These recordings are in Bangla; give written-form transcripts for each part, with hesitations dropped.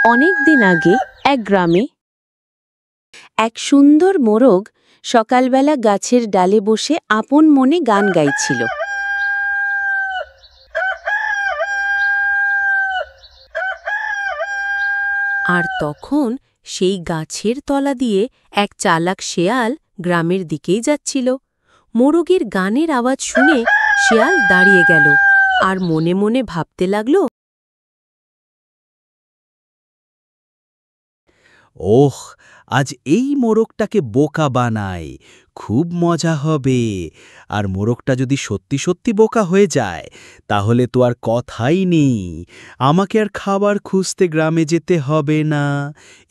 অনেক দিন আগে এক গ্রামে এক সুন্দর মোরগ সকালবেলা গাছের ডালে বসে আপন মনে গান গাইছিল। আর তখন সেই গাছের তলা দিয়ে এক চালাক শেয়াল গ্রামের দিকেই যাচ্ছিল। মোরগের গানের আওয়াজ শুনে শেয়াল দাঁড়িয়ে গেল আর মনে মনে ভাবতে লাগল, ওহ, আজ এই মোরগটাকে বোকা বানাই, খুব মজা হবে। আর মোরগটা যদি সত্যি সত্যি বোকা হয়ে যায় তাহলে তো আর কথাই নেই, আমাকে আর খাবার খুঁজতে গ্রামে যেতে হবে না,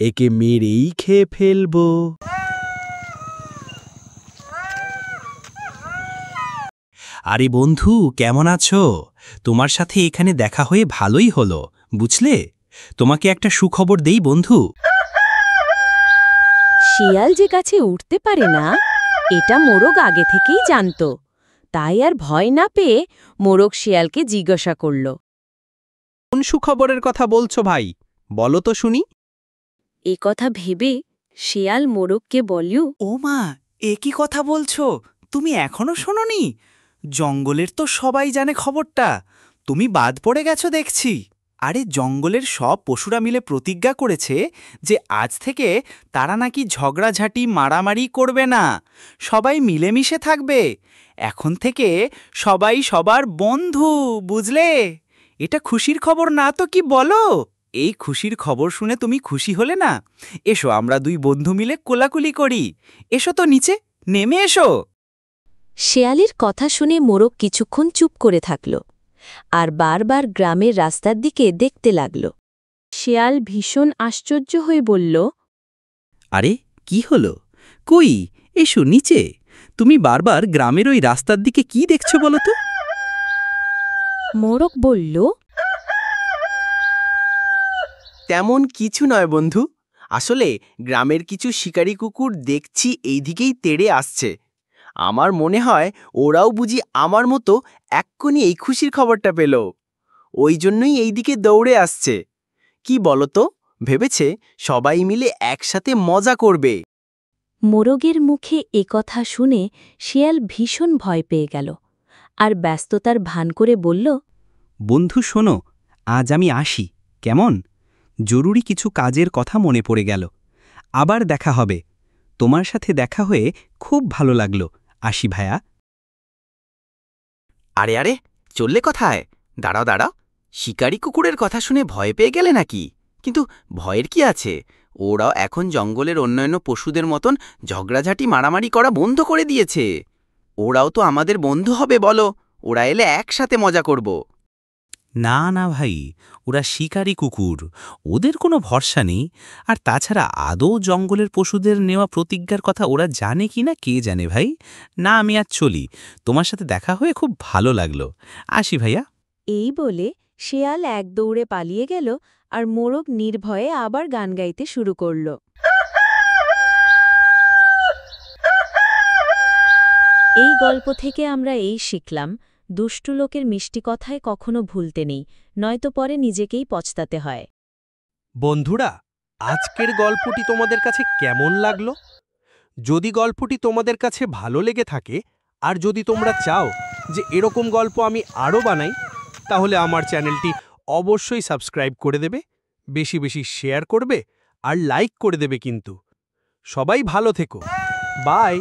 একে মেরেই খেয়ে ফেলব। আরে বন্ধু, কেমন আছো? তোমার সাথে এখানে দেখা হয়ে ভালোই হলো, বুঝলে? তোমাকে একটা সুখবর দেই বন্ধু। শিয়াল যে গাছে উঠতে পারে না এটা মোরগ আগে থেকেই জানত। তাই আর ভয় না পেয়ে মোরগ শিয়ালকে জিজ্ঞাসা করল, কোন সুখবরের কথা বলছো ভাই? বলো তো শুনি। এ কথা ভেবে শিয়াল মোরগকে বলল, ও মা, এ কি কথা বলছো? তুমি এখনো শোনোনি? জঙ্গলের তো সবাই জানে খবরটা, তুমি বাদ পড়ে গেছো দেখছি। আরে জঙ্গলের সব পশুরা মিলে প্রতিজ্ঞা করেছে যে আজ থেকে তারা নাকি ঝগড়াঝাটি মারামারি করবে না, সবাই মিলেমিশে থাকবে। এখন থেকে সবাই সবার বন্ধু, বুঝলে? এটা খুশির খবর না তো কি বলো? এই খুশির খবর শুনে তুমি খুশি হলে না? এসো আমরা দুই বন্ধু মিলে কোলাকুলি করি। এসো তো নিচে, নেমে এসো। শেয়ালের কথা শুনে মোরগ কিছুক্ষণ চুপ করে থাকল আর বারবার গ্রামের রাস্তার দিকে দেখতে লাগল। শেয়াল ভীষণ আশ্চর্য হয়ে বলল, আরে কি হলো? কই, এসো নিচে। তুমি বারবার গ্রামের ওই রাস্তার দিকে কি দেখছো বলো তো? মোরগ বলল, তেমন কিছু নয় বন্ধু, আসলে গ্রামের কিছু শিকারী কুকুর দেখছি এই দিকেই তেড়ে আসছে। আমার মনে হয় ওরাও বুঝি আমার মতো এক্ষুনি এই খুশির খবরটা পেল, ওই জন্যই এই দিকে দৌড়ে আসছে। কি বলো তো, ভেবেছে সবাই মিলে একসাথে মজা করবে। মোরগের মুখে কথা শুনে শিয়াল ভীষণ ভয় পেয়ে গেল আর ব্যস্ততার ভান করে বলল, বন্ধু শোনো, আজ আমি আসি, কেমন? জরুরি কিছু কাজের কথা মনে পড়ে গেল। আবার দেখা হবে। তোমার সাথে দেখা হয়ে খুব ভালো লাগলো। আসি ভায়া। আরে আরে, চললে কোথায়? দাঁড়াও দাঁড়াও, শিকারী কুকুরের কথা শুনে ভয় পেয়ে গেলে নাকি? কিন্তু ভয়ের কি আছে? ওরাও এখন জঙ্গলের অন্যান্য পশুদের মতন ঝগড়াঝাটি মারামারি করা বন্ধ করে দিয়েছে। ওরাও তো আমাদের বন্ধু হবে, বলো? ওরা এলে একসাথে মজা করব। না না ভাই, ওরা শিকারী কুকুর, ওদের কোনো ভরসা নেই। আর তাছাড়া আদৌ জঙ্গলের পশুদের নেওয়া প্রতিজ্ঞার কথা ওরা জানে কি না কে জানে ভাই। না, আমি আজ চলি, তোমার সাথে দেখা হয়ে খুব ভালো লাগলো। আসি ভাইয়া। এই বলে শেয়াল এক দৌড়ে পালিয়ে গেল আর মোরগ নির্ভয়ে আবার গান গাইতে শুরু করল। এই গল্প থেকে আমরা এই শিখলাম, দুষ্টু লোকের মিষ্টি কথায় কখনো ভুলতে নেই, নয়তো পরে নিজেকেই পচতাতে হয়। বন্ধুরা, আজকের গল্পটি তোমাদের কাছে কেমন লাগলো? যদি গল্পটি তোমাদের কাছে ভালো লেগে থাকে আর যদি তোমরা চাও যে এরকম গল্প আমি আরও বানাই, তাহলে আমার চ্যানেলটি অবশ্যই সাবস্ক্রাইব করে দেবে, বেশি বেশি শেয়ার করবে আর লাইক করে দেবে। কিন্তু সবাই ভালো থেকো। বাই।